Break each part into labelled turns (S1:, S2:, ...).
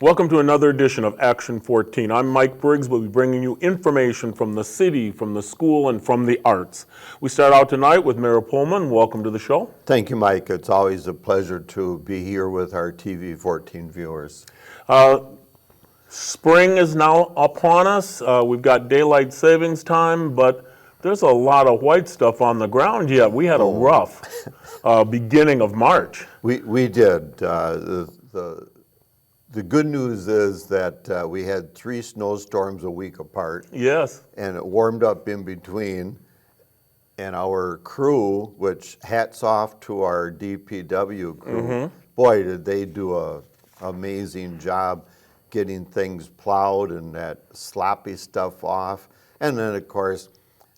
S1: Welcome to another edition of Action 14. I'm Mike Briggs. We'll be bringing you information from the city, from the school, and from the arts. We start out tonight with Mayor Pullman. Welcome to the show.
S2: Thank you, Mike. It's always a pleasure to be here with our TV 14 viewers.
S1: Spring is now upon us. We've got daylight savings time, but there's a lot of white stuff on the ground yet. We had a rough beginning of March.
S2: We did. The good news is that we had 3 snowstorms a week apart.
S1: Yes.
S2: And it warmed up in between. And our crew, which hats off to our DPW crew, boy, did they do an amazing job getting things plowed and that sloppy stuff off. And then, of course,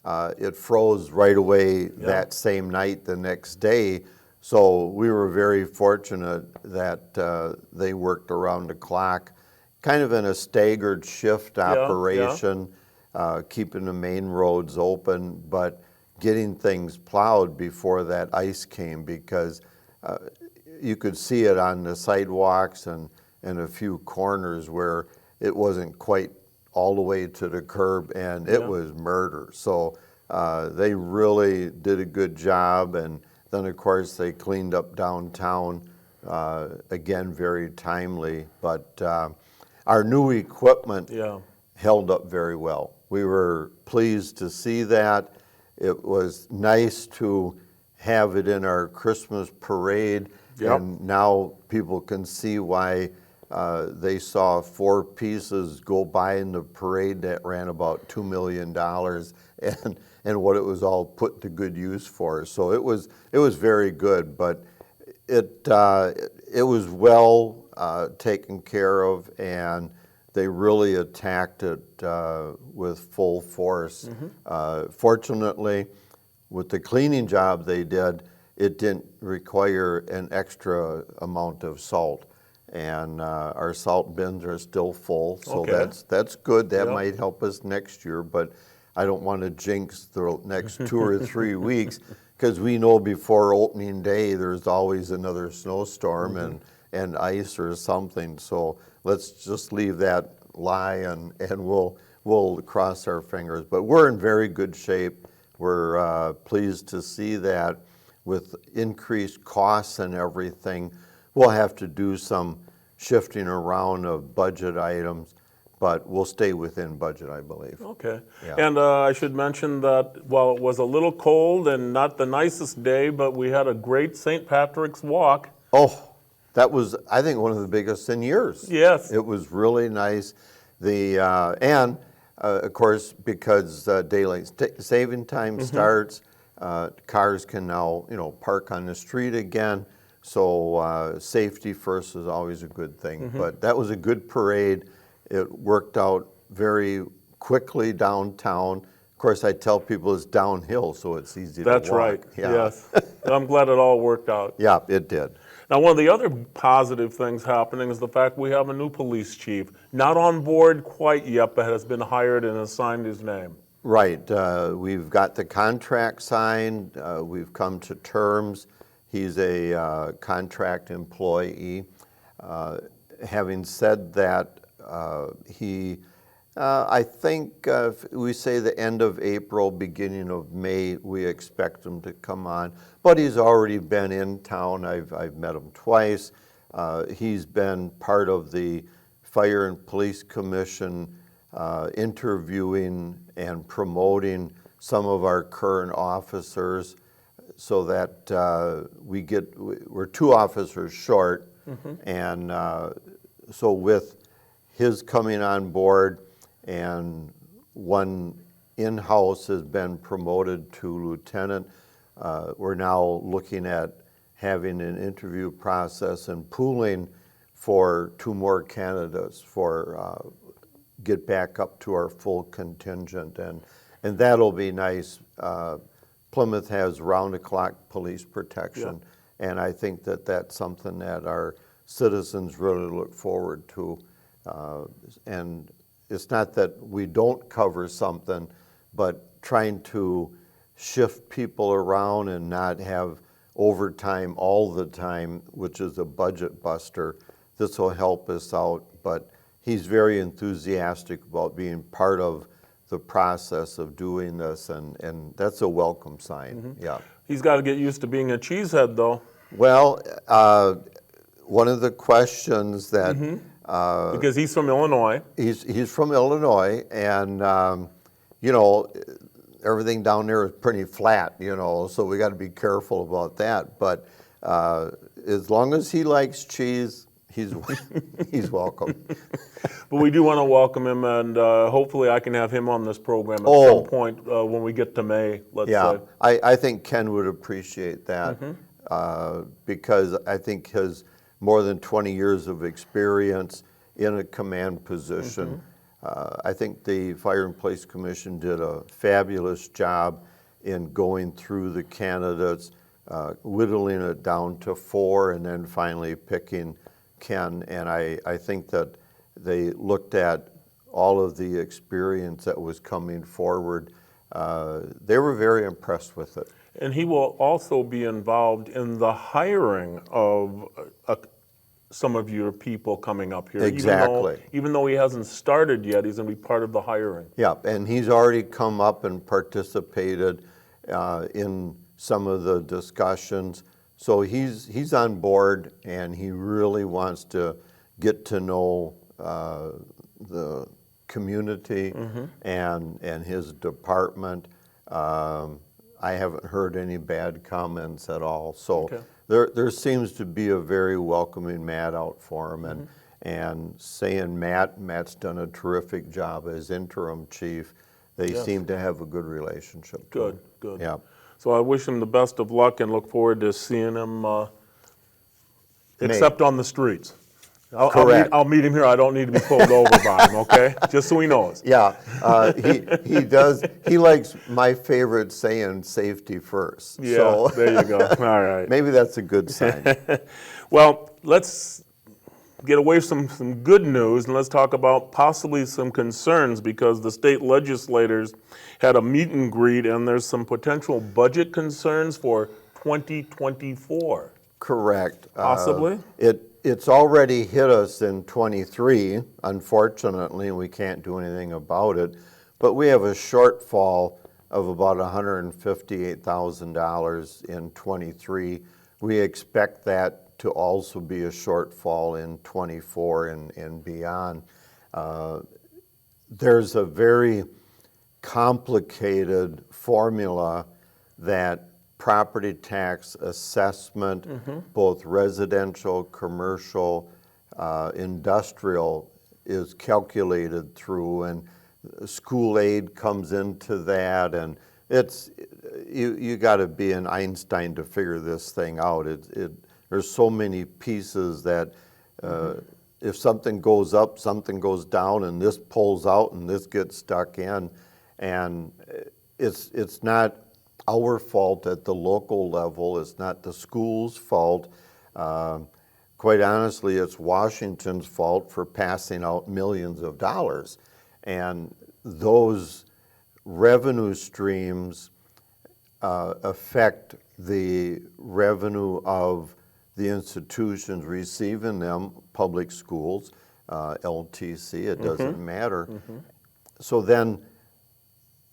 S2: it froze right away that same night the next day. So we were very fortunate that they worked around the clock, kind of in a staggered shift operation, keeping the main roads open, but getting things plowed before that ice came, because you could see it on the sidewalks and a few corners where it wasn't quite all the way to the curb, and it was murder. So they really did a good job, and then, of course, they cleaned up downtown, again, very timely. But our new equipment held up very well. We were pleased to see that. It was nice to have it in our Christmas parade, and now people can see why they saw 4 pieces go by in the parade that ran about $2 million, and what it was all put to good use for. So it was very good, but it was well taken care of, and they really attacked it with full force. Fortunately, with the cleaning job they did, it didn't require an extra amount of salt. And our salt bins are still full, so that's good. That might help us next year, but I don't want to jinx the next 2 or 3 weeks, because we know before opening day there's always another snowstorm and ice or something. So let's just leave that lie, and we'll cross our fingers. But we're in very good shape. We're pleased to see that with increased costs and everything, we'll have to do some shifting around of budget items, but we'll stay within budget, I believe.
S1: Okay. Yeah. And I should mention that while it was a little cold and not the nicest day, but we had a great St. Patrick's walk. Oh,
S2: that was, I think, one of the biggest in years.
S1: Yes.
S2: It was really nice. And of course, because daylight saving time starts, cars can now, park on the street again. So safety first is always a good thing. But that was a good parade. It worked out very quickly downtown. Of course, I tell people it's downhill, so it's easy to walk.
S1: That's right, yes. I'm glad it all worked out.
S2: Yeah, it did.
S1: Now, one of the other positive things happening is the fact we have a new police chief. Not on board quite yet, but has been hired and assigned his name.
S2: Right. We've got the contract signed. We've come to terms. He's a contract employee. Having said that, I think we say the end of April, beginning of May, we expect him to come on. But he's already been in town. I've met him twice. He's been part of the Fire and Police Commission, interviewing and promoting some of our current officers, so that we're 2 officers short, and so with his coming on board, and one in-house has been promoted to lieutenant, we're now looking at having an interview process and pooling for 2 more candidates for get back up to our full contingent, and that'll be nice. Plymouth has round-the-clock police protection, and I think that that's something that our citizens really look forward to. And it's not that we don't cover something, but trying to shift people around and not have overtime all the time, which is a budget buster. This will help us out but he's very enthusiastic about being part of the process of doing this, and that's a welcome sign. Yeah.
S1: He's got to get used to being a cheesehead, though.
S2: Well, one of the questions that
S1: Because he's from Illinois.
S2: he's from Illinois, and you know, everything down there is pretty flat, you know, so we got to be careful about that. But as long as he likes cheese, he's he's welcome.
S1: But we do want to welcome him, and hopefully I can have him on this program at some point when we get to May, let's say.
S2: I think Ken would appreciate that because I think his more than 20 years of experience in a command position. I think the Fire and Police Commission did a fabulous job in going through the candidates, whittling it down to 4, and then finally picking Ken. And I think that they looked at all of the experience that was coming forward. They were very impressed with it.
S1: And he will also be involved in the hiring of some of your people coming up here.
S2: Exactly.
S1: Even though he hasn't started yet, he's going to be part of the hiring.
S2: Yeah, and he's already come up and participated in some of the discussions. So he's on board, and he really wants to get to know the community and his department. I haven't heard any bad comments at all. So there seems to be a very welcoming Matt out for him. And saying Matt's done a terrific job as interim chief. They seem to have a good relationship.
S1: Good.
S2: Yeah.
S1: So I wish him the best of luck and look forward to seeing him, except on the streets.
S2: Correct.
S1: I'll meet him here. I don't need to be pulled over by him, okay? Just so he knows.
S2: Yeah, he does. He likes my favorite saying, "Safety first."
S1: Yeah,
S2: So
S1: there you go. All right.
S2: maybe that's a good sign.
S1: Well, let's get away from some good news and let's talk about possibly some concerns, because the state legislators had a meet and greet and there's some potential budget concerns for 2024.
S2: Correct.
S1: Possibly?
S2: It's already hit us in 23, unfortunately, and we can't do anything about it. But we have a shortfall of about $158,000 in 23. We expect that to also be a shortfall in 24 and beyond. There's a very complicated formula that property tax assessment, both residential, commercial, industrial, is calculated through, and school aid comes into that, and it's you got to be an Einstein to figure this thing out. There's so many pieces that if something goes up, something goes down, and this pulls out, and this gets stuck in, and it's not our fault at the local level. It's not the school's fault. Quite honestly, it's Washington's fault for passing out millions of dollars. And those revenue streams affect the revenue of the institutions receiving them, public schools, LTC, it doesn't matter. So then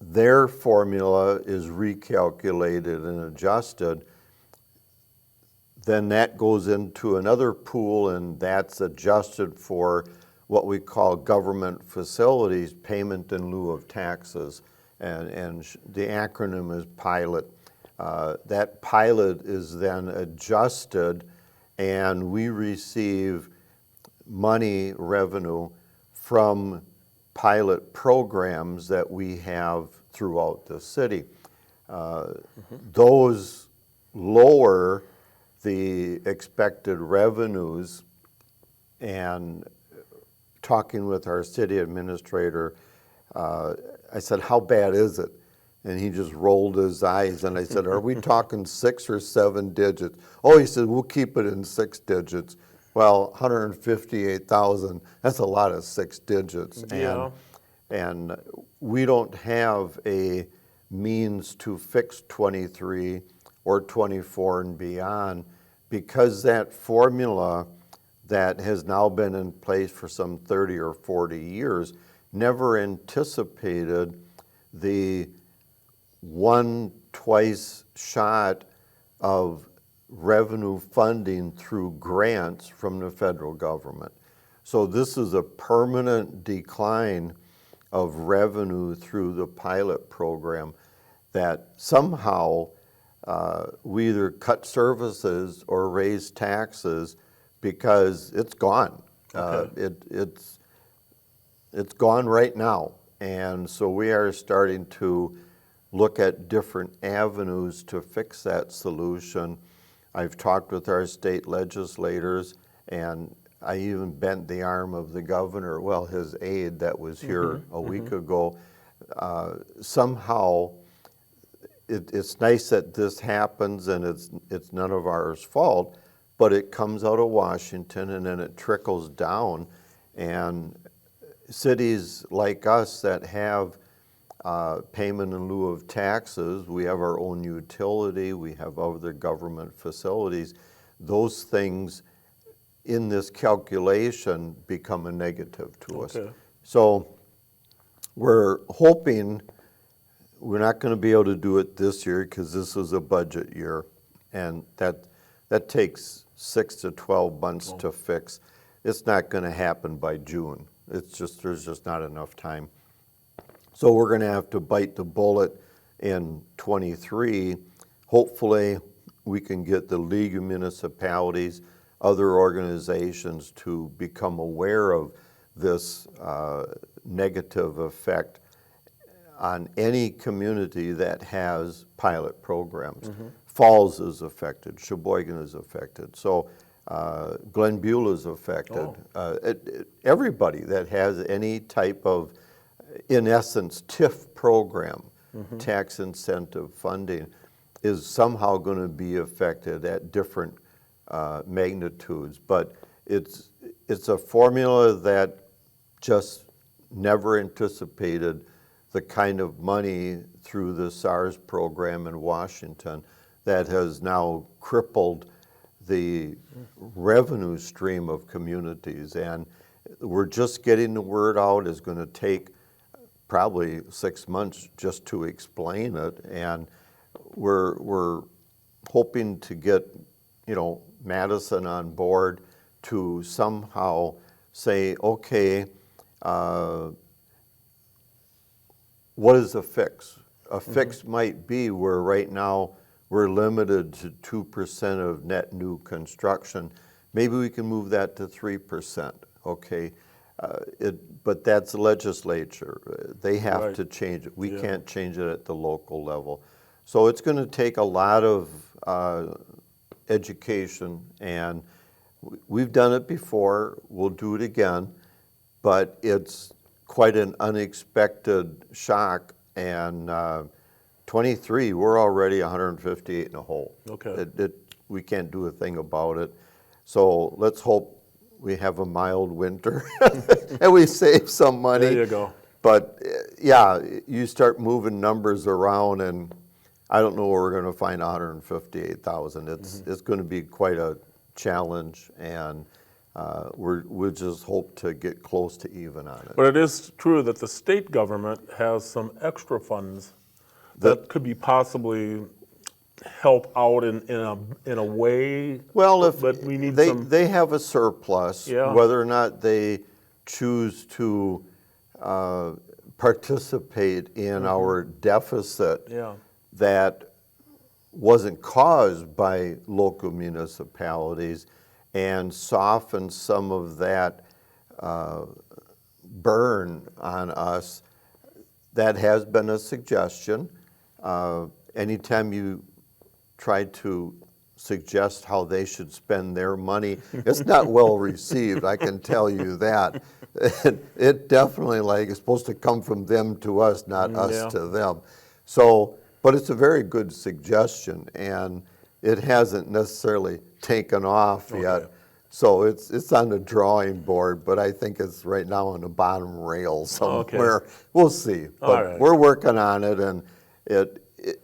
S2: their formula is recalculated and adjusted. Then that goes into another pool, and that's adjusted for what we call government facilities, payment in lieu of taxes. And the acronym is PILOT. That PILOT is then adjusted, and we receive money, revenue, from pilot programs that we have throughout the city. Those lower the expected revenues, and talking with our city administrator, I said, "How bad is it?" And he just rolled his eyes, and I said, "Are we talking 6 or 7 digits?" Oh, he said, "We'll keep it in 6 digits." Well, 158,000, that's a lot of 6 digits.
S1: Yeah.
S2: And we don't have a means to fix 23 or 24 and beyond, because that formula that has now been in place for some 30 or 40 years never anticipated the twice shot of revenue funding through grants from the federal government. So this is a permanent decline of revenue through the pilot program that somehow we either cut services or raise taxes because it's gone.
S1: Okay.
S2: It's gone right now. And so we are starting to look at different avenues to fix that solution. I've talked with our state legislators, and I even bent the arm of the governor, well, his aide that was here a week ago. Somehow, it's nice that this happens, and it's none of ours fault, but it comes out of Washington and then it trickles down. And cities like us that have payment in lieu of taxes, we have our own utility, we have other government facilities, those things in this calculation become a negative to us. So we're hoping we're not going to be able to do it this year because this is a budget year, and that takes 6 to 12 months to fix. It's not going to happen by June. There's just not enough time. So we're going to have to bite the bullet in '23. Hopefully, we can get the League of Municipalities, other organizations to become aware of this negative effect on any community that has pilot programs. Falls is affected, Sheboygan is affected, so Glen Beulah is affected. Everybody that has any type of, in essence, TIF program, tax incentive funding, is somehow going to be affected at different magnitudes. But it's a formula that just never anticipated the kind of money through the SARS program in Washington that has now crippled the revenue stream of communities. And we're just getting the word out. It's going to take probably 6 months just to explain it. And we're hoping to get, Madison on board to somehow say, okay, what is a fix? A fix might be where right now we're limited to 2% of net new construction. Maybe we can move that to 3%, okay? But that's the legislature. They have to change it. We can't change it at the local level. So it's going to take a lot of education, and we've done it before. We'll do it again, but it's quite an unexpected shock. And 23, we're already 158 in a hole.
S1: Okay.
S2: We can't do a thing about it. So let's hope we have a mild winter and we save some money.
S1: There you go.
S2: But yeah, you start moving numbers around, and I don't know where we're going to find 158,000. It's going to be quite a challenge, and we'll just hope to get close to even on it.
S1: But it is true that the state government has some extra funds that could be possibly help out in a way.
S2: Well,
S1: but we need
S2: they have a surplus, whether or not they choose to participate in our deficit that wasn't caused by local municipalities, and soften some of that burn on us. That has been a suggestion. Anytime you try to suggest how they should spend their money, it's not well received, I can tell you that. It definitely is supposed to come from them to us, not us to them. So, but it's a very good suggestion, and it hasn't necessarily taken off yet. So it's on the drawing board, but I think it's right now on the bottom rail somewhere. We'll see, but we're working on it, and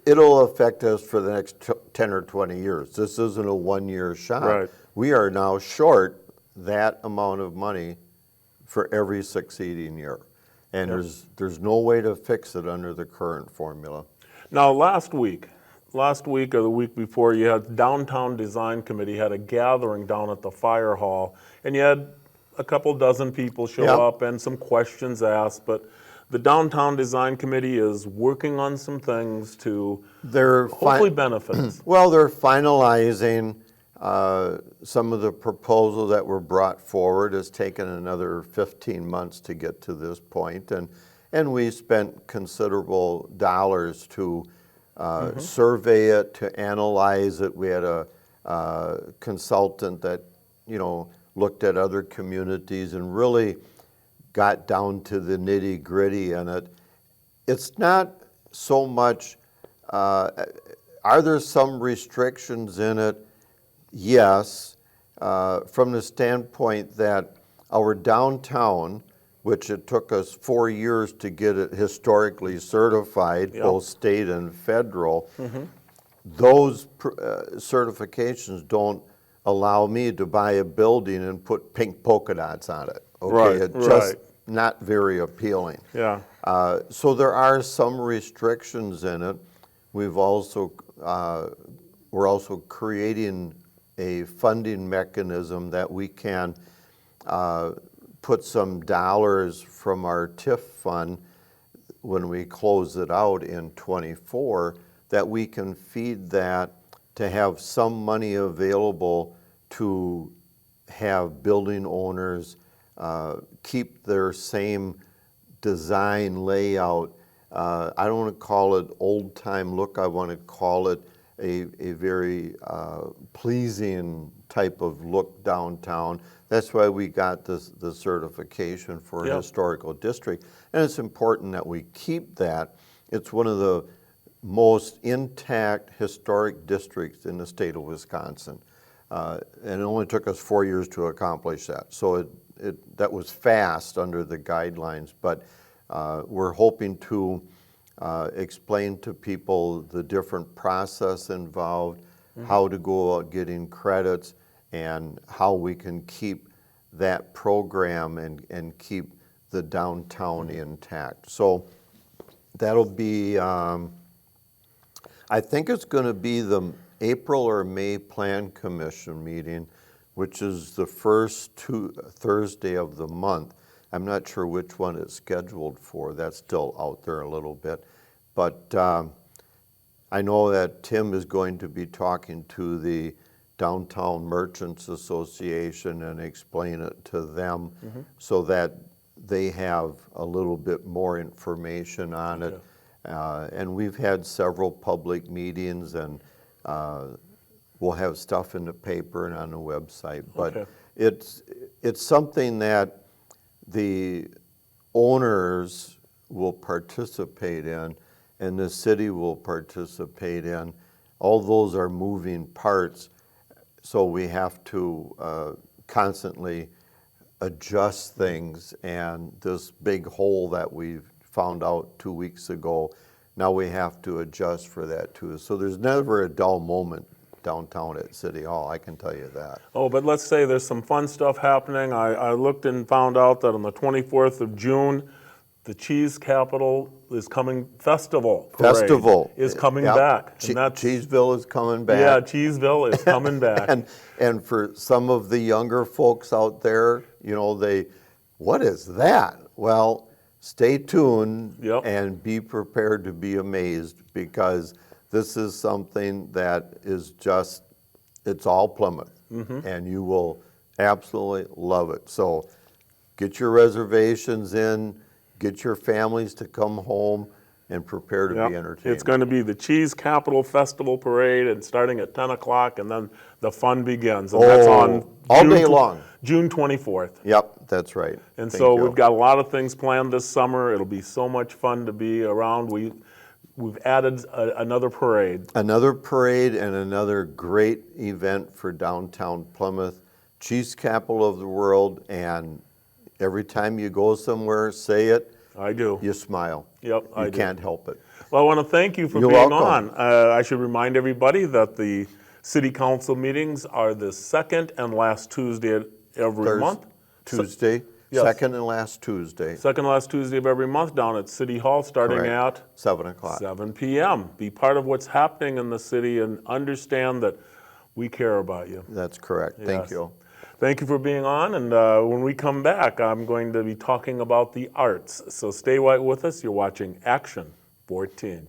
S2: it'll affect us for the next 10 or 20 years. This isn't a one-year shot. We are now short that amount of money for every succeeding year. And there's no way to fix it under the current formula.
S1: Now, last week or the week before, you had Downtown Design Committee had a gathering down at the fire hall, and you had a couple dozen people show
S2: Yep.
S1: up and some questions asked, but the Downtown Design Committee is working on some things to
S2: They're
S1: hopefully benefit us.
S2: Well, they're finalizing some of the proposals that were brought forward. It's taken another 15 months to get to this point, and we spent considerable dollars to survey it, to analyze it. We had a consultant that, looked at other communities and really got down to the nitty-gritty in it. It's not so much, are there some restrictions in it? Yes, from the standpoint that our downtown, which it took us 4 years to get it historically certified, both state and federal, those certifications don't allow me to buy a building and put pink polka dots on it. Okay,
S1: Right,
S2: it's just
S1: right.
S2: not very appealing.
S1: Yeah.
S2: So there are some restrictions in it. We're also creating a funding mechanism that we can put some dollars from our TIF fund when we close it out in '24, that we can feed that to have some money available to have building owners keep their same design layout. I don't want to call it old-time look. I want to call it a very pleasing type of look downtown. That's why we got the certification for a historical district. And it's important that we keep that. It's one of the most intact historic districts in the state of Wisconsin. And it only took us 4 years to accomplish that. So that was fast under the guidelines, but we're hoping to explain to people the different process involved, how to go about getting credits, and how we can keep that program and keep the downtown intact. So that'll be, I think it's going to be the April or May Plan Commission meeting, which is the first Thursday of the month. I'm not sure which one it's scheduled for. That's still out there a little bit. But I know that Tim is going to be talking to the Downtown Merchants Association and explain it to them so that they have a little bit more information on it. And we've had several public meetings, and we'll have stuff in the paper and on the website. But it's something that the owners will participate in and the city will participate in. All those are moving parts, so we have to constantly adjust things. And this big hole that we found out 2 weeks ago, now we have to adjust for that too. So there's never a dull moment downtown at City Hall, I can tell you that.
S1: Oh, but let's say there's some fun stuff happening. I looked and found out that on the 24th of June, the Cheese Capital is coming, Festival Parade is coming back. And that's,
S2: Cheeseville is coming back.
S1: yeah, Cheeseville is coming back.
S2: And for some of the younger folks out there, what is that? Well, stay tuned and be prepared to be amazed, because this is something that is just, it's all Plymouth, and you will absolutely love it. So get your reservations in, get your families to come home, and prepare to be entertained.
S1: It's going to be the Cheese Capital Festival Parade, and starting at 10 o'clock, and then the fun begins. And that's on
S2: all day long.
S1: June 24th.
S2: Yep, that's right.
S1: And so we've got a lot of things planned this summer. It'll be so much fun to be around. We've added another parade.
S2: Another parade and another great event for downtown Plymouth. Cheese Capital of the world, and every time you go somewhere, say it.
S1: I do.
S2: You smile.
S1: Yep, I do.
S2: You can't help it.
S1: Well, I want to thank you for
S2: You're
S1: being
S2: welcome.
S1: on. I should remind everybody that the city council meetings are the second and last Tuesday every month.
S2: Tuesday,
S1: Yes.
S2: second and last Tuesday.
S1: Second last Tuesday of every month down at City Hall, starting
S2: Correct.
S1: at
S2: 7 o'clock.
S1: 7 p.m. Be part of what's happening in the city and understand that we care about you.
S2: That's correct. Thank
S1: Yes.
S2: you.
S1: Thank you for being on, and when we come back, I'm going to be talking about the arts. So stay right with us. You're watching Action 14.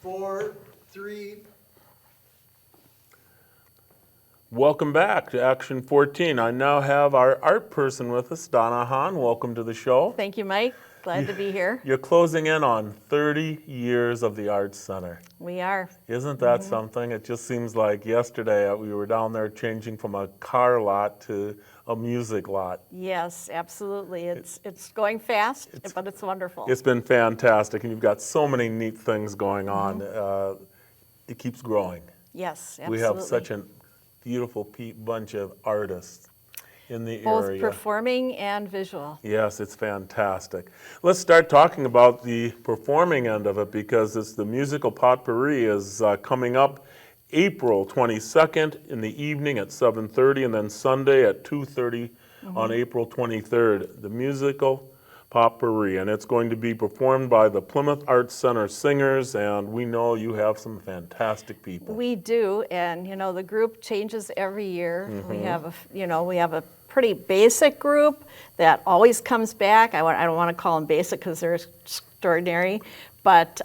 S2: 4, 3.
S1: Welcome back to Action 14. I now have our art person with us, Donna Hahn. Welcome to the show.
S3: Thank you, Mike. Glad to be here.
S1: You're closing in on 30 years of the Arts Center.
S3: We are.
S1: Isn't that something? It just seems like yesterday we were down there changing from a car lot to a music lot.
S3: Yes, absolutely. It's going fast, but it's wonderful.
S1: It's been fantastic, and you've got so many neat things going on. It keeps growing.
S3: Yes, absolutely.
S1: We have such a beautiful bunch of artists in the
S3: both
S1: area.
S3: performing and visual.
S1: Yes, it's fantastic. Let's start talking about the performing end of it, because it's the musical potpourri is coming up April 22nd in the evening at 7:30, and then Sunday at 2:30 on April 23rd. The musical potpourri, and it's going to be performed by the Plymouth Arts Center Singers, and we know you have some fantastic people.
S3: We do, and you know the group changes every year. We have a pretty basic group that always comes back. I don't want to call them basic because they're extraordinary, but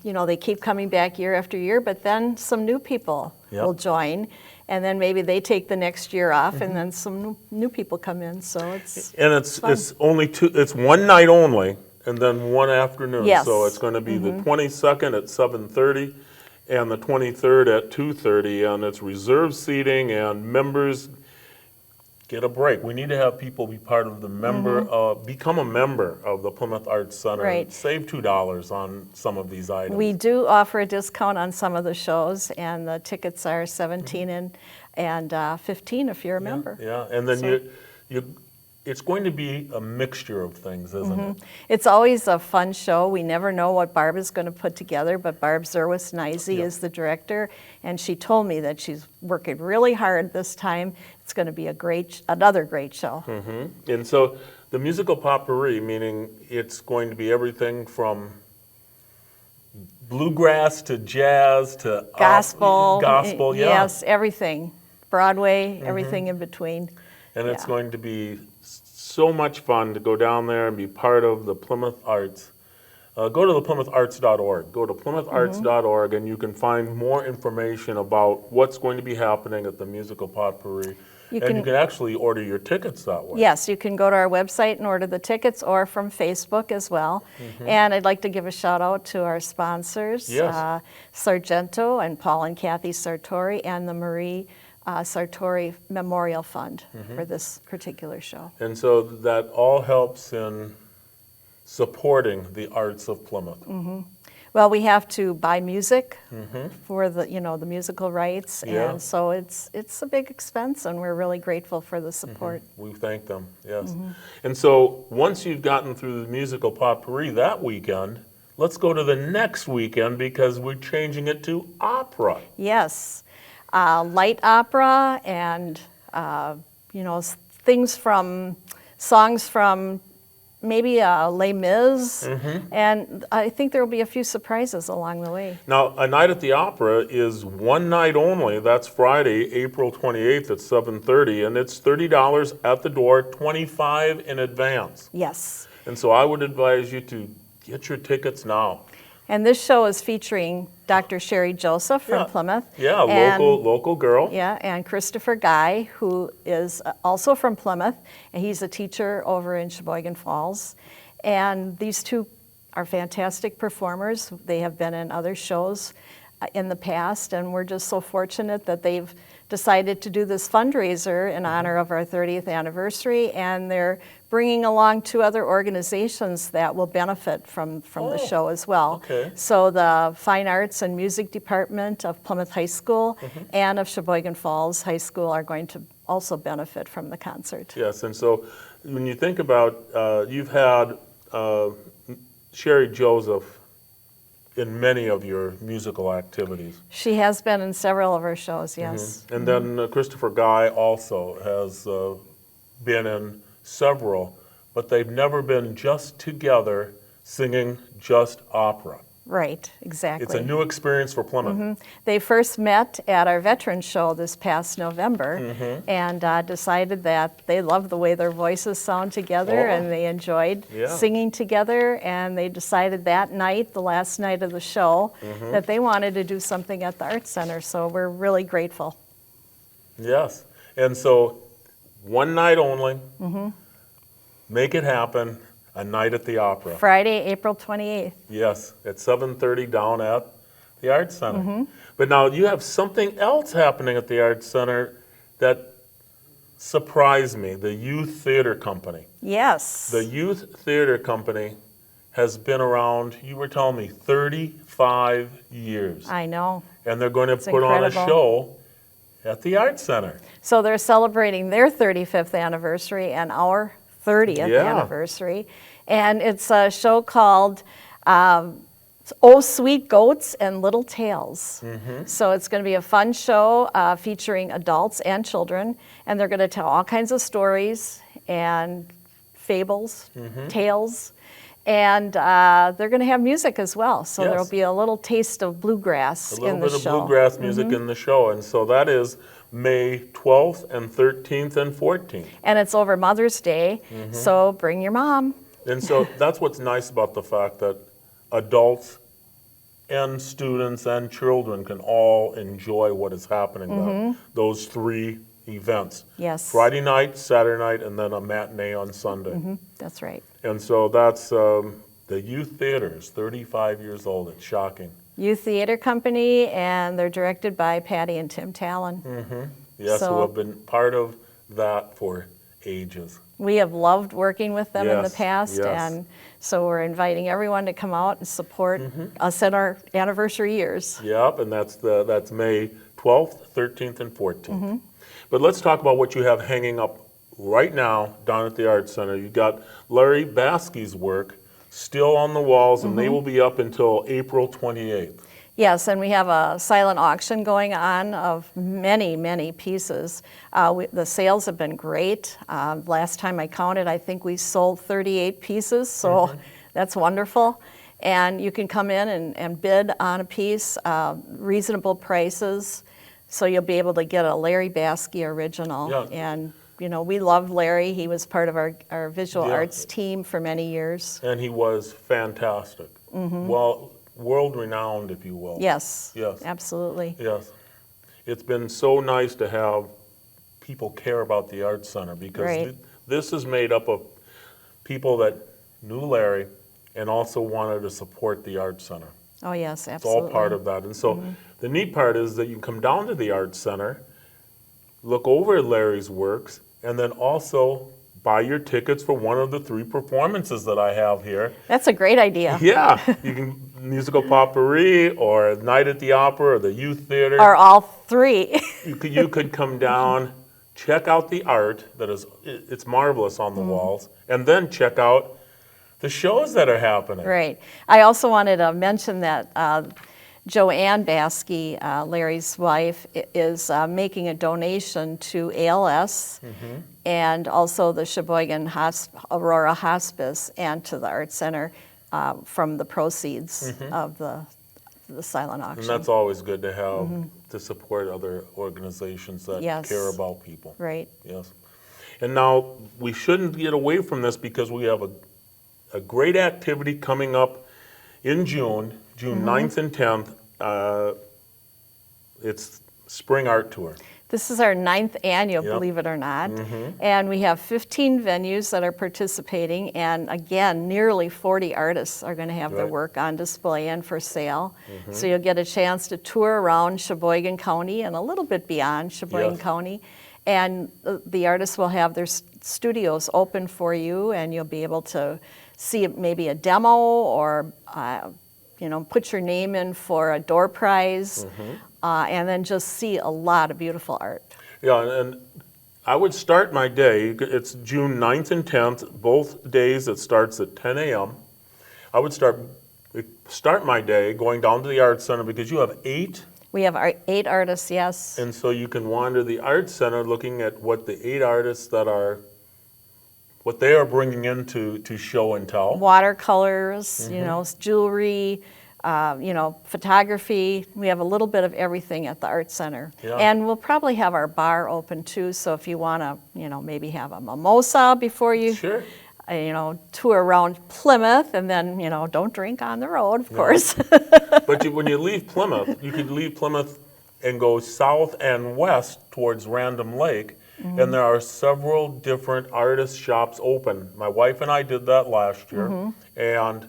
S3: they keep coming back year after year. But then some new people will join, and then maybe they take the next year off, and then some new people come in. So it's fun.
S1: It's only it's one night only, and then one afternoon.
S3: Yes.
S1: So it's going to be the 22nd at 7:30, and the 23rd at 2:30, and it's reserved seating, and members get a break. We need to have people be part of the become a member of the Plymouth Arts Center.
S3: Right.
S1: Save $2 on some of these items.
S3: We do offer a discount on some of the shows, and the tickets are $17 and $15 if you're a member.
S1: Yeah, and then
S3: So-
S1: it's going to be a mixture of things, isn't it?
S3: It's always a fun show. We never know what Barb is going to put together, but Barb Zerwis-Neise is the director, and she told me that she's working really hard this time. It's going to be another great show.
S1: And so the musical potpourri, meaning it's going to be everything from bluegrass to jazz to
S3: Gospel.
S1: gospel, yeah.
S3: Yes, everything. Broadway, everything in between.
S1: And it's
S3: Yeah.
S1: going to be so much fun to go down there and be part of the Plymouth Arts. Go to the PlymouthArts.org. Go to PlymouthArts.org, and you can find more information about what's going to be happening at the musical potpourri. You can actually order your tickets that way.
S3: Yes, you can go to our website and order the tickets, or from Facebook as well. And I'd like to give a shout out to our sponsors,
S1: Yes.
S3: Sargento and Paul and Kathy Sartori, and the Marie Sartori Memorial Fund for this particular show.
S1: And so that all helps in supporting the arts of Plymouth.
S3: Well, we have to buy music for the the musical rights,
S1: Yeah.
S3: and so it's a big expense, and we're really grateful for the support.
S1: We thank them, yes. And so once you've gotten through the musical potpourri that weekend, let's go to the next weekend, because we're changing it to opera.
S3: Yes, light opera and songs from maybe Les Mis, and I think there will be a few surprises along the way.
S1: Now, A Night at the Opera is one night only. That's Friday, April 28th at 7:30, and it's $30 at the door, $25 in advance.
S3: Yes,
S1: And so I would advise you to get your tickets now.
S3: and this show is featuring Dr. Sherry Joseph from Plymouth.
S1: Yeah,
S3: and,
S1: local girl.
S3: Yeah, and Christopher Guy, who is also from Plymouth, and he's a teacher over in Sheboygan Falls. And these two are fantastic performers. They have been in other shows in the past, and we're just so fortunate that they've decided to do this fundraiser in honor of our 30th anniversary, and they're bringing along two other organizations that will benefit from the show as well.
S1: Okay.
S3: So the Fine Arts and Music Department of Plymouth High School and of Sheboygan Falls High School are going to also benefit from the concert.
S1: Yes, and so when you think about, you've had Sherry Joseph in many of your musical activities.
S3: She has been in several of our shows, yes.
S1: And then Christopher Guy also has been in several, but they've never been just together singing just opera.
S3: Right, exactly.
S1: It's a new experience for Plymouth.
S3: They first met at our Veterans Show this past November and decided that they loved the way their voices sound together
S1: Oh.
S3: and they enjoyed
S1: Yeah.
S3: singing together, and they decided that night, the last night of the show, that they wanted to do something at the Arts Center, so we're really grateful.
S1: Yes. And so, one night only, make it happen, a night at the opera.
S3: Friday, April 28th.
S1: Yes, at 7:30 down at the Arts Center. But now you have something else happening at the Arts Center that surprised me, the Youth Theater Company.
S3: Yes.
S1: The Youth Theater Company has been around, you were telling me, 35 years.
S3: I know.
S1: And they're going to
S3: It's
S1: put on a
S3: incredible.
S1: show at the Arts Center.
S3: So they're celebrating their 35th anniversary and our 30th
S1: Yeah.
S3: anniversary. And it's a show called Oh Sweet Goats and Little Tales. So it's going to be a fun show featuring adults and children. And they're going to tell all kinds of stories and fables, tales. And they're going to have music as well. So
S1: Yes.
S3: there'll be a little taste of bluegrass
S1: A little
S3: in the
S1: bit of
S3: show.
S1: bluegrass music in the show. And so that is May 12th and 13th and 14th.
S3: And it's over Mother's Day, so bring your mom.
S1: And so that's what's nice about the fact that adults and students and children can all enjoy what is happening then. Those three events.
S3: Yes.
S1: Friday night, Saturday night, and then a matinee on Sunday.
S3: That's right.
S1: And so that's the Youth Theater is 35 years old. It's shocking.
S3: Youth Theater Company, and they're directed by Patty and Tim Talon.
S1: Yes, who
S3: So-
S1: have been part of that for ages.
S3: We have loved working with them in the
S1: Yes,
S3: past,
S1: yes.
S3: and so we're inviting everyone to come out and support us in our anniversary years.
S1: Yep, and that's May 12th, 13th, and 14th. But let's talk about what you have hanging up right now down at the Arts Center. You've got Larry Baskey's work still on the walls, and they will be up until April 28th.
S3: Yes, and we have a silent auction going on of many, many pieces. The sales have been great. Last time I counted, I think we sold 38 pieces, so that's wonderful. And you can come in and bid on a piece, reasonable prices, so you'll be able to get a Larry Baskey original.
S1: Yeah.
S3: And, you know, we love Larry. He was part of our visual
S1: Yeah.
S3: arts team for many years.
S1: And he was fantastic. Well, world-renowned, if you will.
S3: Yes,
S1: Yes.
S3: absolutely.
S1: Yes. It's been so nice to have people care about the Arts Center because
S3: Right.
S1: this is made up of people that knew Larry and also wanted to support the Arts Center.
S3: Oh, yes,
S1: It's
S3: absolutely.
S1: all part of that. And so the neat part is that you come down to the Arts Center, look over at Larry's works, and then also buy your tickets for one of the 3 performances that I have here.
S3: That's a great idea.
S1: Yeah, you can musical potpourri or Night at the Opera or the Youth Theater.
S3: Or all 3.
S1: You could come down, check out the art that is, it's marvelous on the walls, and then check out the shows that are happening.
S3: Right. I also wanted to mention that Joanne Baskey, Larry's wife, is making a donation to ALS and also the Sheboygan Aurora Hospice and to the Arts Center from the proceeds of the silent auction.
S1: And that's always good to have, to support other organizations that
S3: Yes.
S1: care about people.
S3: Right.
S1: Yes. And now, we shouldn't get away from this because we have a great activity coming up in June 9th and 10th. It's Spring Art Tour.
S3: This is our 9th annual,
S1: Yep.
S3: believe it or not. And we have 15 venues that are participating. And again, nearly 40 artists are going to have their
S1: Right.
S3: work on display and for sale. So you'll get a chance to tour around Sheboygan County and a little bit beyond Sheboygan
S1: Yes.
S3: County. And the artists will have their studios open for you, and you'll be able to see maybe a demo or put your name in for a door prize, and then just see a lot of beautiful art.
S1: Yeah, and I would start my day, it's June 9th and 10th, both days it starts at 10 a.m. I would start start my day going down to the Arts Center because you have 8.
S3: We have our 8 artists, yes.
S1: And so you can wander the Arts Center looking at what the 8 artists what they are bringing in to show and tell.
S3: Watercolors, jewelry, photography. We have a little bit of everything at the Arts Center.
S1: Yeah.
S3: And we'll probably have our bar open too, so if you want to, maybe have a mimosa before you,
S1: Sure.
S3: Tour around Plymouth, and then, don't drink on the road, of course.
S1: But when you leave Plymouth, you could leave Plymouth and go south and west towards Random Lake, and there are several different artist shops open. My wife and I did that last year, and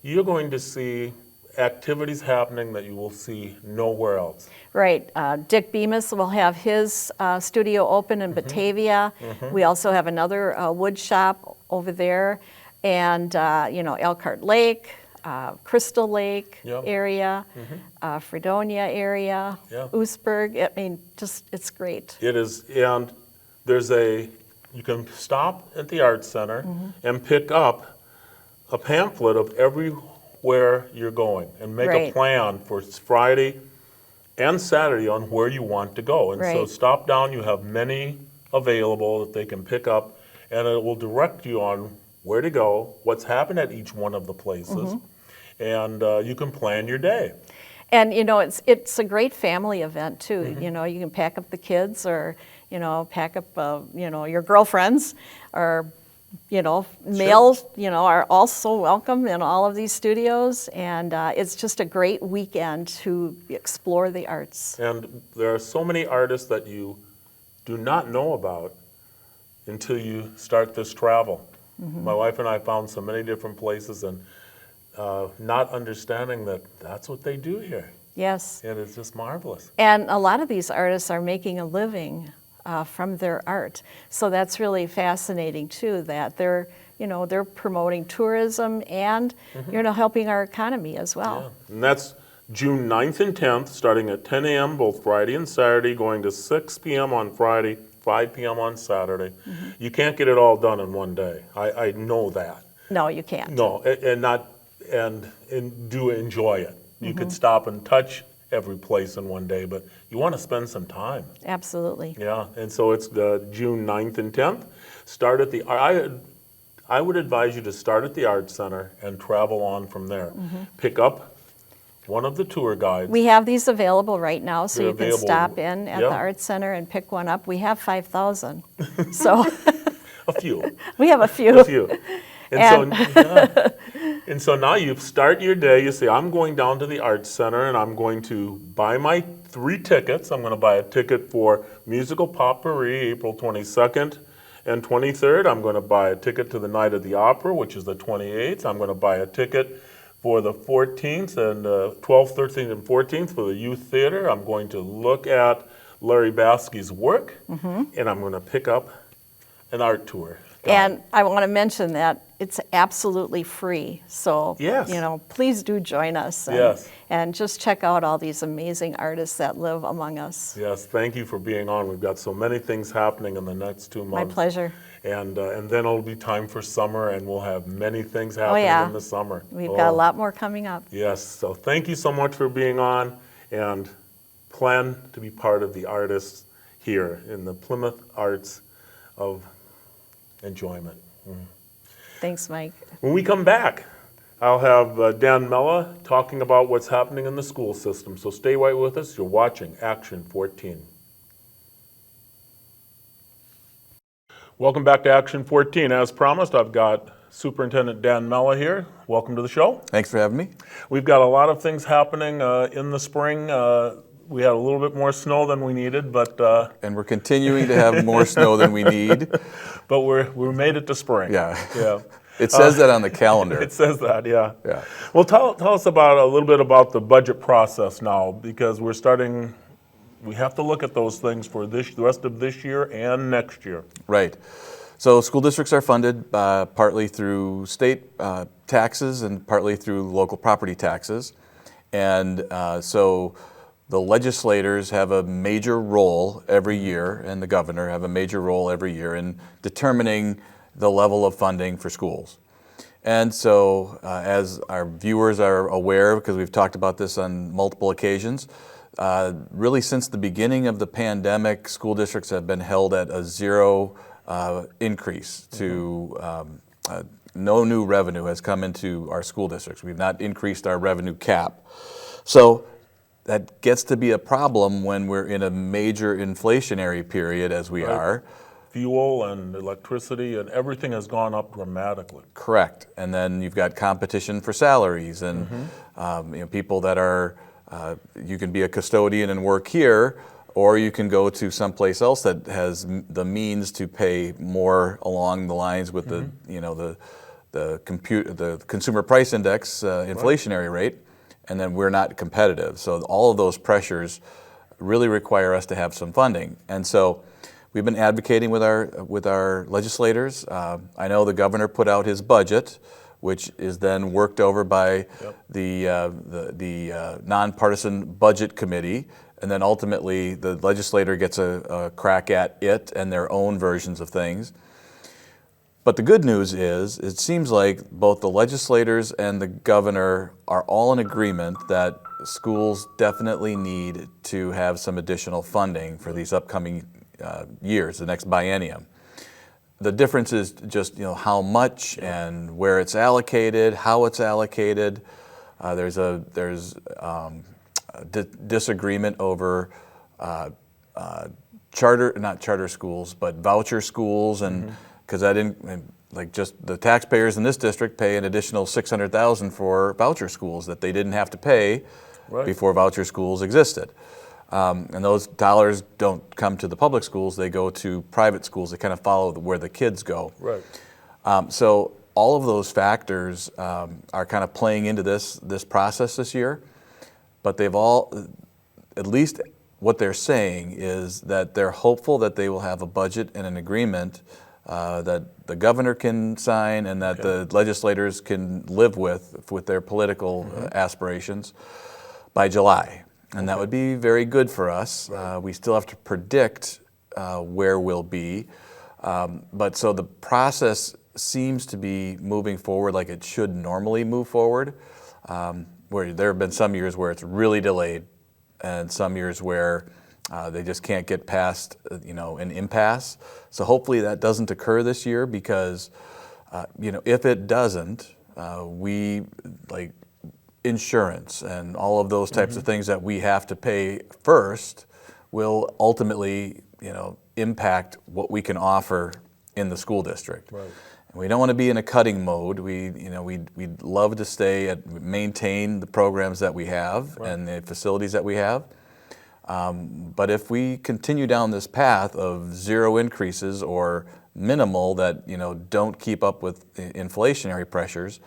S1: you're going to see activities happening that you will see nowhere else.
S3: Right. Dick Bemis will have his studio open in Batavia. We also have another wood shop over there, and Elkhart Lake, Crystal Lake
S1: Yep.
S3: area, Fredonia area,
S1: Yeah.
S3: Oostburg. I mean, it's great.
S1: It is, and you can stop at the Arts Center and pick up a pamphlet of everywhere you're going and make a
S3: Right.
S1: plan for Friday and Saturday on where you want to go. And so
S3: Right.
S1: stop down, you have many available that they can pick up, and it will direct you on where to go, what's happened at each one of the places, and you can plan your day.
S3: And it's a great family event too. You can pack up the kids, or pack up your girlfriends, or males are also welcome in all of these studios, and it's just a great weekend to explore the arts.
S1: And there are so many artists that you do not know about until you start this travel. My wife and I found so many different places, and not understanding that that's what they do here.
S3: Yes.
S1: And it's just marvelous.
S3: And a lot of these artists are making a living from their art. So that's really fascinating too, that they're promoting tourism and, helping our economy as well.
S1: Yeah. And that's June 9th and 10th, starting at 10 a.m. both Friday and Saturday, going to 6 p.m. on Friday, 5 p.m. on Saturday. You can't get it all done in one day. I know that.
S3: No, you can't.
S1: No, and do enjoy it. You could stop and touch every place in one day, but you want to spend some time.
S3: Absolutely.
S1: Yeah, and so it's June 9th and 10th. Start at I would advise you to start at the Arts Center and travel on from there. Pick up one of the tour guides.
S3: We have these available right now, so
S1: They're
S3: you can
S1: available.
S3: stop in at
S1: Yeah.
S3: the Arts Center and pick one up. We have 5,000, so
S1: A few.
S3: we have a few.
S1: A few. And so now you start your day, you say, I'm going down to the Arts Center and I'm going to buy my 3 tickets. I'm going to buy a ticket for Musical Potpourri, April 22nd and 23rd. I'm going to buy a ticket to the Night of the Opera, which is the 28th. I'm going to buy a ticket for the 14th and 12th, 13th, and 14th for the Youth Theater. I'm going to look at Larry Baskey's work, and I'm going to pick up an art tour.
S3: And I want to mention that it's absolutely free. So,
S1: Yes.
S3: please do join us. And,
S1: Yes.
S3: and just check out all these amazing artists that live among us.
S1: Yes, thank you for being on. We've got so many things happening in the next 2
S3: My
S1: months.
S3: pleasure.
S1: And then it'll be time for summer, and we'll have many things happening
S3: yeah.
S1: in the summer.
S3: We've got a lot more coming up.
S1: Yes, so thank you so much for being on, and plan to be part of the artists here in the Plymouth Arts of Enjoyment.
S3: Thanks, Mike.
S1: When we come back, I'll have Dan Mella talking about what's happening in the school system. So stay right with us. You're watching Action 14. Welcome back to Action 14. As promised, I've got Superintendent Dan Mella here. Welcome to the show.
S4: Thanks for having me.
S1: We've got a lot of things happening in the spring. We had a little bit more snow than we needed, but
S4: And we're continuing to have more snow than we need.
S1: we made it to spring.
S4: Yeah.
S1: Yeah.
S4: It says that on the calendar.
S1: It says that, yeah.
S4: Yeah.
S1: Well, tell us about a little bit about the budget process now, because we have to look at those things for the rest of this year and next year.
S4: Right. So school districts are funded partly through state taxes and partly through local property taxes. And so the legislators have a major role every year, and the governor have a major role every year in determining the level of funding for schools. And so, as our viewers are aware, because we've talked about this on multiple occasions, really since the beginning of the pandemic, school districts have been held at a zero increase to no new revenue has come into our school districts. We've not increased our revenue cap. So that gets to be a problem when we're in a major inflationary period as we are.
S1: Fuel and electricity and everything has gone up dramatically.
S4: Correct. And then you've got competition for salaries and people that are, you can be a custodian and work here, or you can go to someplace else that has the means to pay more along the lines with the consumer price index inflationary rate, and then we're not competitive. So all of those pressures really require us to have some funding. And so we've been advocating with our legislators. I know the governor put out his budget, which is then worked over by the nonpartisan budget committee, and then ultimately the legislator gets a crack at it and their own versions of things. But the good news is, it seems like both the legislators and the governor are all in agreement that schools definitely need to have some additional funding for these upcoming years, the next biennium. The difference is just how much and where it's allocated, how it's allocated. There's disagreement over not charter schools, but voucher schools, and because just the taxpayers in this district pay an additional $600,000 for voucher schools that they didn't have to pay before voucher schools existed. And those dollars don't come to the public schools, they go to private schools. They kind of follow where the kids go.
S1: Right.
S4: So all of those factors are kind of playing into this process this year, but they've all, at least what they're saying is that they're hopeful that they will have a budget and an agreement that the governor can sign and that the legislators can live with their political aspirations by July. And that would be very good for us. Right. We still have to predict where we'll be. But so the process seems to be moving forward like it should normally move forward, where there have been some years where it's really delayed and some years where they just can't get past an impasse. So hopefully that doesn't occur this year, because if it doesn't, we insurance and all of those types of things that we have to pay first will ultimately impact what we can offer in the school district. Right. And we don't want to be in a cutting mode. We'd love to maintain the programs that we have and the facilities that we have. But if we continue down this path of zero increases or minimal that don't keep up with inflationary pressures,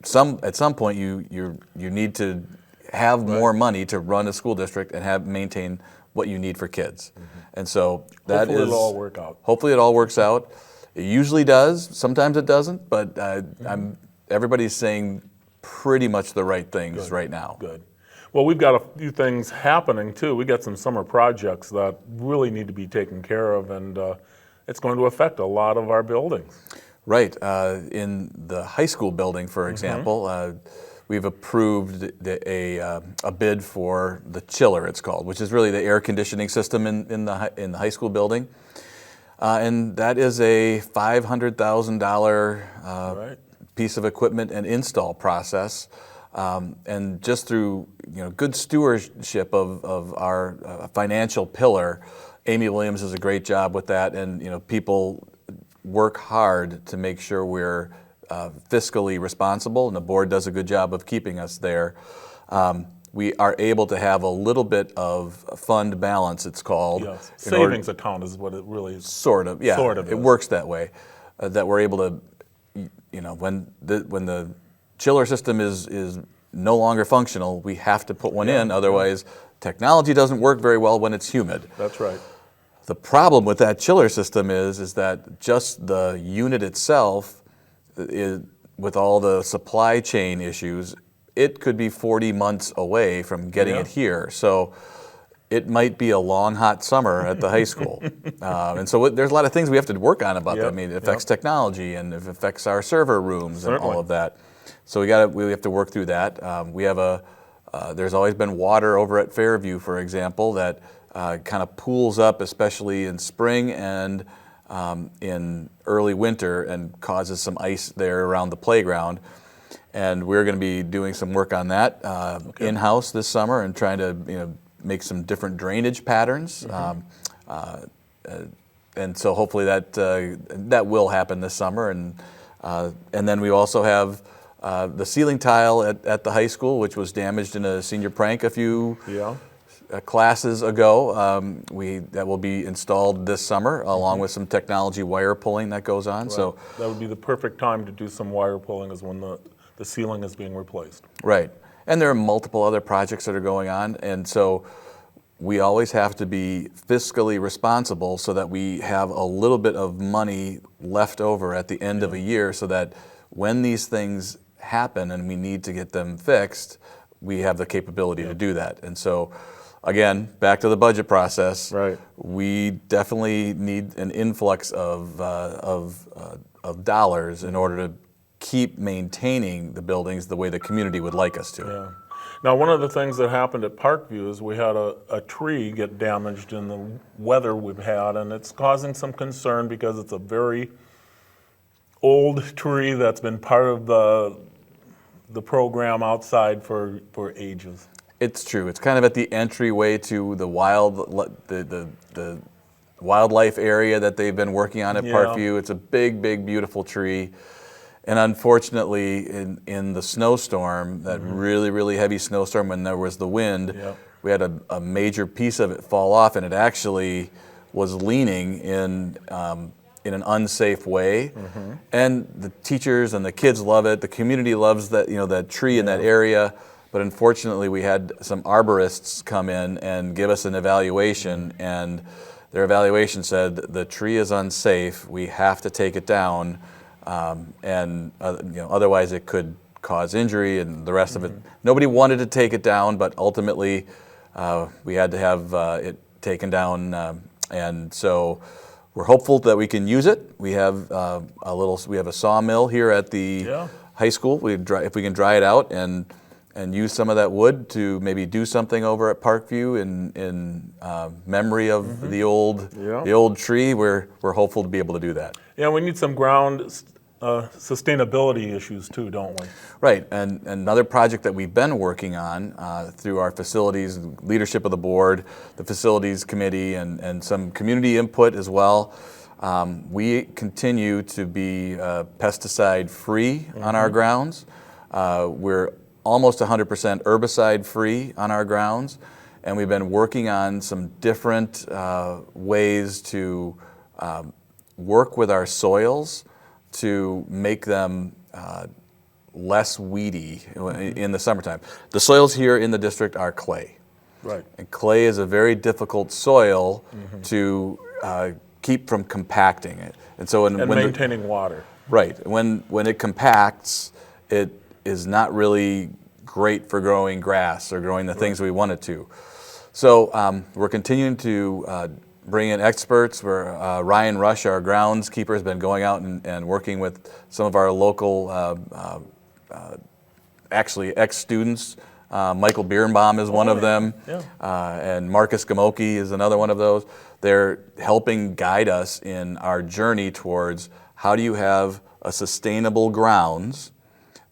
S4: at some point you need to have more money to run a school district and maintain what you need for kids. And so
S1: hopefully it'll all work out.
S4: Hopefully it all works out. It usually does. Sometimes it doesn't, but everybody's saying pretty much the right things right now.
S1: Good. Well, we've got a few things happening too. We got some summer projects that really need to be taken care of, and it's going to affect a lot of our buildings.
S4: Right. In the high school building, for example, we've approved a bid for the chiller, it's called, which is really the air conditioning system in the high school building. And that is a $500,000 piece of equipment and install process. And just through good stewardship of our financial pillar, Amy Williams does a great job with that, and people work hard to make sure we're fiscally responsible, and the board does a good job of keeping us there. We are able to have a little bit of fund balance, it's called.
S1: Yes. Savings account is what it really is.
S4: Sort of, yeah.
S1: Sort of
S4: it works that way, that we're able to, when the chiller system is no longer functional, we have to put one in, otherwise technology doesn't work very well when it's humid.
S1: That's right.
S4: The problem with that chiller system is that just the unit itself, with all the supply chain issues, it could be 40 months away from getting it here. So it might be a long, hot summer at the high school. And so there's a lot of things we have to work on about that. I mean, it affects technology and it affects our server rooms and all of that. So we have to work through that. There's always been water over at Fairview, for example, that kind of pools up, especially in spring and in early winter, and causes some ice there around the playground. And we're going to be doing some work on that in-house this summer and trying to make some different drainage patterns. And so hopefully that will happen this summer. And then we also have the ceiling tile at the high school, which was damaged in a senior prank a few classes ago. That will be installed this summer, along with some technology wire pulling that goes on. Right. So
S1: that would be the perfect time to do some wire pulling, is when the ceiling is being replaced.
S4: Right. And there are multiple other projects that are going on, and so we always have to be fiscally responsible so that we have a little bit of money left over at the end of a year, so that when these things happen and we need to get them fixed, we have the capability to do that. And so, again, back to the budget process.
S1: Right.
S4: We definitely need an influx of dollars in order to keep maintaining the buildings the way the community would like us to.
S1: Yeah. Now, one of the things that happened at Parkview is we had a tree get damaged in the weather we've had, and it's causing some concern because it's a very old tree that's been part of the program outside for ages.
S4: It's true. It's kind of at the entryway to the wildlife area that they've been working on at Parkview. It's a big, big, beautiful tree. And unfortunately, in the snowstorm, that really, really heavy snowstorm, when there was the wind, we had a major piece of it fall off, and it actually was leaning in an unsafe way. And the teachers and the kids love it. The community loves that tree in that area. But unfortunately, we had some arborists come in and give us an evaluation, and their evaluation said the tree is unsafe. We have to take it down. Otherwise it could cause injury and the rest of it. Nobody wanted to take it down, but ultimately we had to have it taken down, and so we're hopeful that we can use it. We have a sawmill here at the high school. If we can dry it out and use some of that wood to maybe do something over at Parkview in memory of the old tree, we're hopeful to be able to do that.
S1: Yeah, we need some ground sustainability issues too, don't we?
S4: Right, and another project that we've been working on through our facilities leadership of the board, the facilities committee, and some community input as well. We continue to be pesticide free on our grounds. We're almost 100% herbicide free on our grounds, and we've been working on some different ways to work with our soils to make them less weedy in the summertime. The soils here in the district are clay.
S1: Right.
S4: And clay is a very difficult soil to keep from compacting it. And so when
S1: maintaining water.
S4: Right. When it compacts, it is not really great for growing grass or growing the things we want it to. So we're continuing to bring in experts. Ryan Rush, our groundskeeper, has been going out and working with some of our local, actually ex-students. Michael Birnbaum is one of them, and Marcus Gamoki is another one of those. They're helping guide us in our journey towards how do you have a sustainable grounds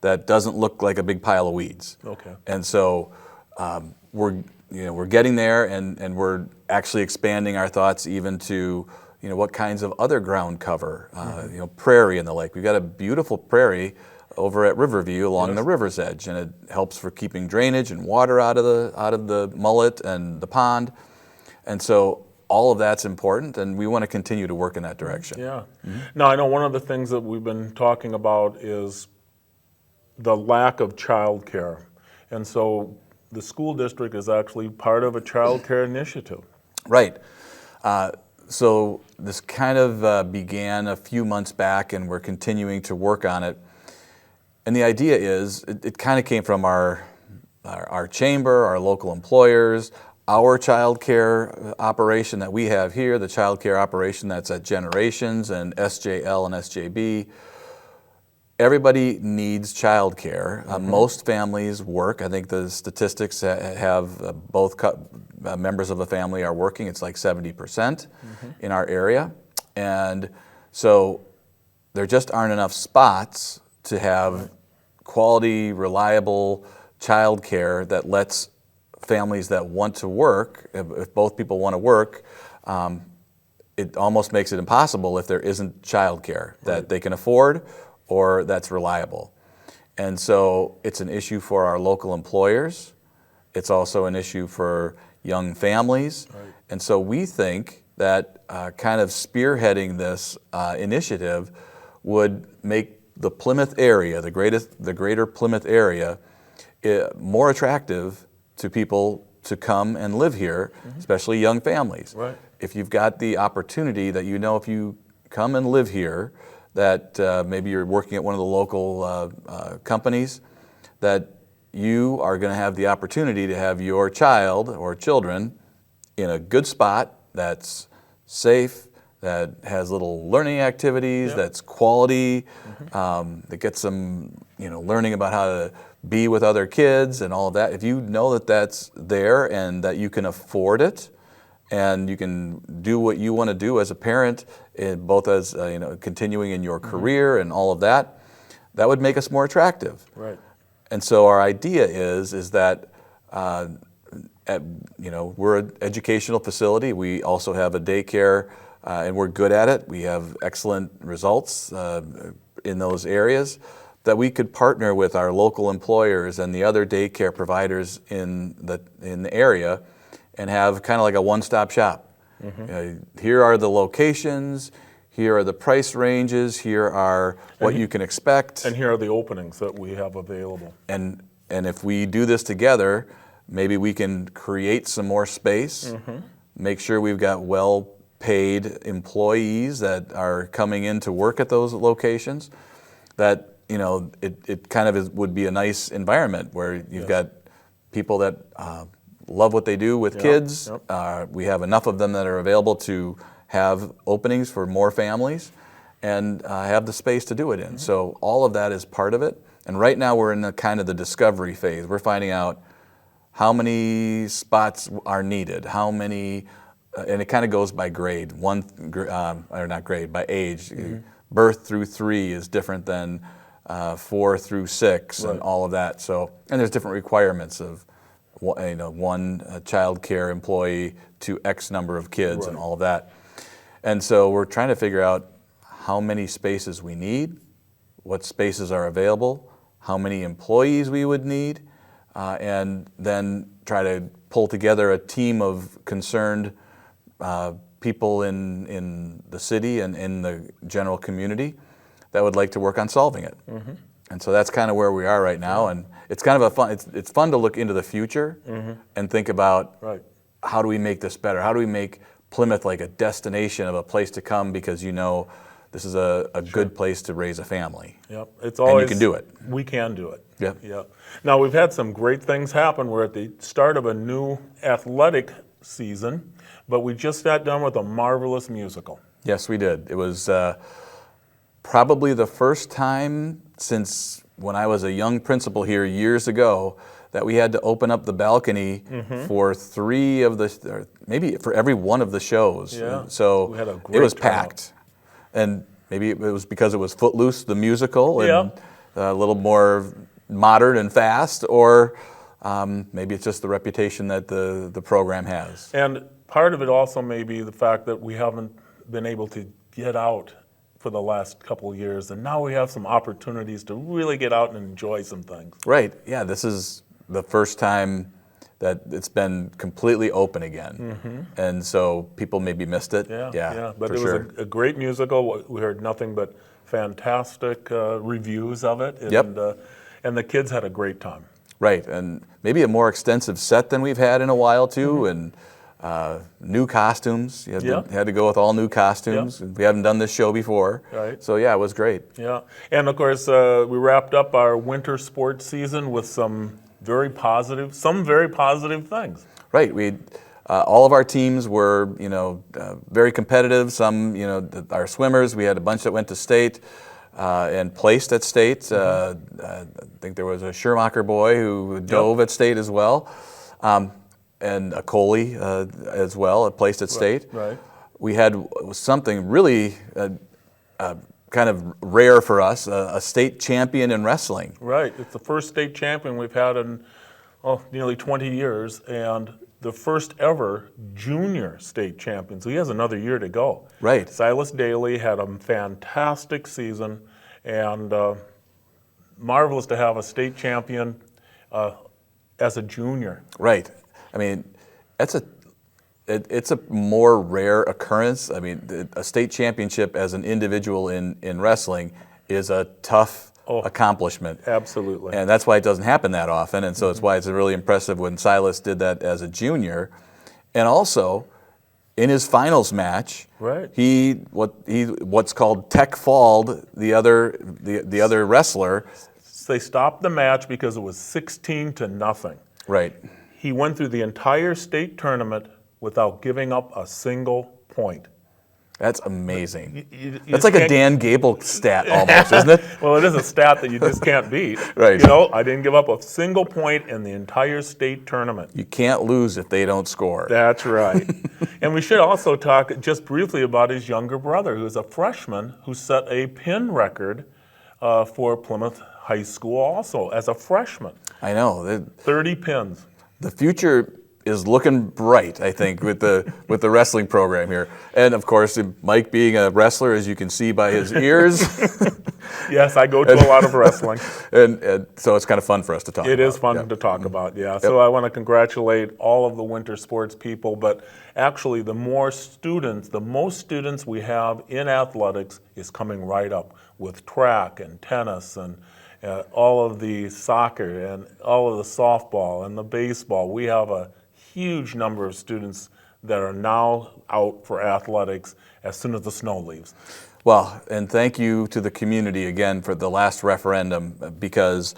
S4: that doesn't look like a big pile of weeds.
S1: Okay.
S4: And so we're getting there, and we're actually expanding our thoughts even to what kinds of other ground cover, prairie and the like. We've got a beautiful prairie over at Riverview along the river's edge, and it helps for keeping drainage and water out of the mullet and the pond. And so all of that's important, and we want to continue to work in that direction.
S1: Yeah. Now, I know one of the things that we've been talking about is the lack of childcare. And so the school district is actually part of a childcare initiative. Right.
S4: So this kind of began a few months back, and we're continuing to work on it. And the idea is, it kind of came from our chamber, our local employers, our child care operation that we have here, the child care operation that's at Generations and SJL and SJB, everybody needs child care. Most families work. I think the statistics have both members of a family are working. It's like 70% in our area. And so there just aren't enough spots to have quality, reliable child care that lets families that want to work, if both people want to work, it almost makes it impossible if there isn't child care that they can afford or that's reliable. And so it's an issue for our local employers. It's also an issue for young families. And so we think that kind of spearheading this initiative would make the Plymouth area, the greater Plymouth area, more attractive to people to come and live here, especially young families.
S1: Right.
S4: If you've got the opportunity that you know if you come and live here, that maybe you're working at one of the local companies, that you are going to have the opportunity to have your child or children in a good spot that's safe, that has little learning activities, that's quality, that gets them, learning about how to be with other kids and all of that. If you know that that's there and that you can afford it, and you can do what you want to do as a parent, both as continuing in your career and all of that, that would make us more attractive.
S1: Right.
S4: And so our idea is that we're an educational facility. We also have a daycare, and we're good at it. We have excellent results in those areas. That we could partner with our local employers and the other daycare providers in the area, and have kind of like a one-stop shop. Here are the locations. Here are the price ranges. Here are what you can expect.
S1: And here are the openings that we have available.
S4: And if we do this together, maybe we can create some more space, make sure we've got well-paid employees that are coming in to work at those locations, that it kind of would be a nice environment where you've got people that love what they do with kids. We have enough of them that are available to have openings for more families and have the space to do it in. So all of that is part of it. And right now we're in the kind of the discovery phase. We're finding out how many spots are needed, how many, and it kind of goes by grade, or not grade, by age. Birth through 3 is different than 4 through 6 and all of that. So, and there's different requirements of one child care employee to X number of kids and all of that. And so we're trying to figure out how many spaces we need, what spaces are available, how many employees we would need, and then try to pull together a team of concerned people in the city and in the general community that would like to work on solving it. And so that's kind of where we are right now, and it's kind of it's fun to look into the future and think about how do we make this better? How do we make Plymouth like a destination of a place to come because this is a good place to raise a family.
S1: Yep, it's always.
S4: And you can do it.
S1: We can do it.
S4: Yep.
S1: Yep. Now we've had some great things happen. We're at the start of a new athletic season, but we just got done with a marvelous musical.
S4: Yes, we did. It was probably the first time since when I was a young principal here years ago that we had to open up the balcony for 3 of the, or maybe for every one of the shows.
S1: Yeah.
S4: So
S1: We had a great
S4: it was
S1: turnout.
S4: packed. And maybe it was because it was Footloose, the musical, and a little more modern and fast, or maybe it's just the reputation that the program has.
S1: And part of it also may be the fact that we haven't been able to get out for the last couple of years, and now we have some opportunities to really get out and enjoy some things.
S4: Right, yeah, this is the first time that it's been completely open again. And so people maybe missed it.
S1: Yeah. But
S4: for
S1: it
S4: sure.
S1: was a great musical. We heard nothing but fantastic reviews of it, and,
S4: Yep.
S1: And the kids had a great time.
S4: Right, and maybe a more extensive set than we've had in a while too, and new costumes. You had to go with all new costumes. We haven't done this show before.
S1: Right.
S4: So yeah, it was great.
S1: Yeah, and of course we wrapped up our winter sports season with some very positive, some very positive things.
S4: Right. All of our teams were, very competitive. Some, our swimmers, we had a bunch that went to state and placed at state. I think there was a Schumacher boy who dove at state as well, and a Coley as well, placed at state.
S1: Right.
S4: We had something really kind of rare for us, a state champion in wrestling.
S1: Right. It's the first state champion we've had in nearly 20 years, and the first ever junior state champion. So he has another year to go.
S4: Right.
S1: Silas Daly had a fantastic season, and marvelous to have a state champion as a junior.
S4: Right. I mean, it's a more rare occurrence. I mean, a state championship as an individual in wrestling is a tough accomplishment.
S1: Absolutely.
S4: And that's why it doesn't happen that often. And so it's why it's really impressive when Silas did that as a junior. And also, in his finals match,
S1: right,
S4: what's called tech-falled the other wrestler.
S1: They stopped the match because it was 16-0.
S4: Right.
S1: He went through the entire state tournament without giving up a single point.
S4: That's amazing.
S1: You
S4: That's like a Dan Gable stat almost, isn't it?
S1: Well, it is a stat that you just can't beat.
S4: Right.
S1: I didn't give up a single point in the entire state tournament.
S4: You can't lose if they don't score.
S1: That's right. And we should also talk just briefly about his younger brother, who's a freshman, who set a pin record for Plymouth High School also as a freshman.
S4: I know.
S1: 30 pins.
S4: The future is looking bright, I think, with the wrestling program here. And of course, Mike being a wrestler, as you can see by his ears.
S1: Yes, I go to a lot of wrestling.
S4: And so it's kind of fun for us to talk about.
S1: It is fun to talk about, yeah. So I want to congratulate all of the winter sports people, but actually the most students we have in athletics is coming right up with track and tennis and all of the soccer and all of the softball and the baseball. We have a huge number of students that are now out for athletics as soon as the snow leaves.
S4: Well, and thank you to the community again for the last referendum, because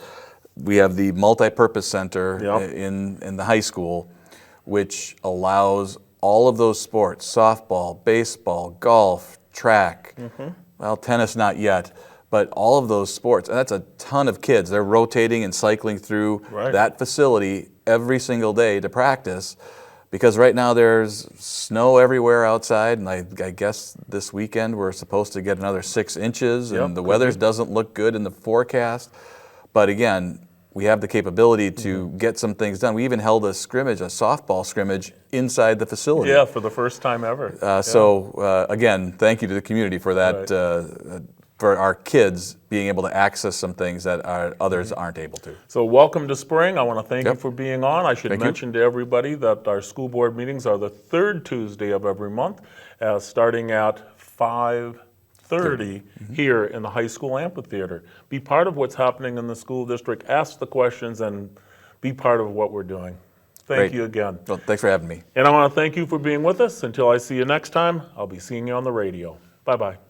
S4: we have the multi-purpose center in the high school, which allows all of those sports, softball, baseball, golf, track, well, tennis not yet, but all of those sports, and that's a ton of kids. They're rotating and cycling through that facility every single day to practice, because right now there's snow everywhere outside, and I guess this weekend we're supposed to get another 6 inches, and the weather doesn't look good in the forecast. But again, we have the capability to get some things done. We even held a softball scrimmage inside the facility.
S1: Yeah, for the first time ever.
S4: So again, thank you to the community for that, for our kids being able to access some things that others aren't able to.
S1: So welcome to spring. I want to thank you for being on. I should mention
S4: you.
S1: to everybody that our school board meetings are the third Tuesday of every month, starting at 5:30 here in the high school amphitheater. Be part of what's happening in the school district. Ask the questions and be part of what we're doing. Thank you again.
S4: Well, thanks for having me.
S1: And I want to thank you for being with us. Until I see you next time, I'll be seeing you on the radio. Bye-bye.